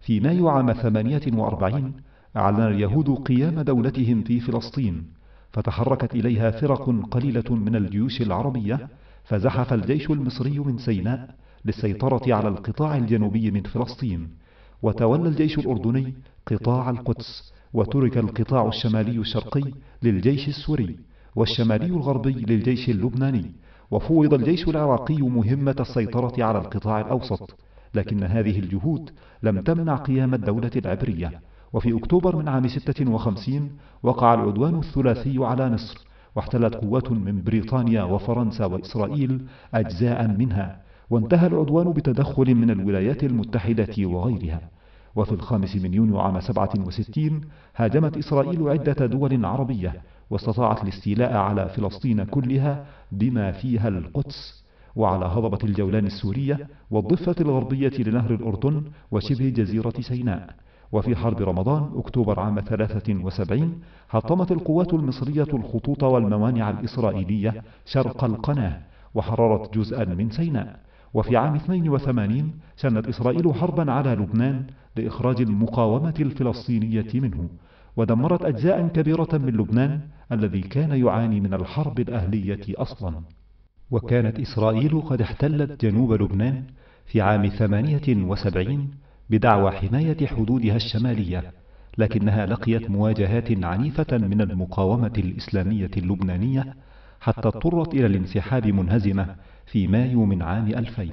في مايو عام 48 أعلن اليهود قيام دولتهم في فلسطين، فتحركت إليها فرق قليلة من الجيوش العربية، فزحف الجيش المصري من سيناء للسيطرة على القطاع الجنوبي من فلسطين، وتولى الجيش الأردني قطاع القدس، وترك القطاع الشمالي الشرقي للجيش السوري، والشمالي الغربي للجيش اللبناني، وفوض الجيش العراقي مهمة السيطرة على القطاع الأوسط. لكن هذه الجهود لم تمنع قيام الدولة العبرية. وفي أكتوبر من عام 56 وقع العدوان الثلاثي على مصر، واحتلت قوات من بريطانيا وفرنسا وإسرائيل أجزاء منها، وانتهى العدوان بتدخل من الولايات المتحدة وغيرها. وفي 5 من يونيو عام 67 هاجمت إسرائيل عدة دول عربية، واستطاعت الاستيلاء على فلسطين كلها بما فيها القدس، وعلى هضبة الجولان السورية والضفة الغربية لنهر الأردن وشبه جزيرة سيناء. وفي حرب رمضان أكتوبر عام 73 حطمت القوات المصرية الخطوط والموانع الإسرائيلية شرق القناة، وحررت جزءا من سيناء. وفي عام 82 شنت إسرائيل حربا على لبنان لإخراج المقاومة الفلسطينية منه، ودمرت أجزاء كبيرة من لبنان الذي كان يعاني من الحرب الأهلية أصلا. وكانت إسرائيل قد احتلت جنوب لبنان في عام 78 بدعوى حماية حدودها الشمالية، لكنها لقيت مواجهات عنيفة من المقاومة الإسلامية اللبنانية، حتى اضطرت إلى الانسحاب منهزمة في مايو من عام 2000.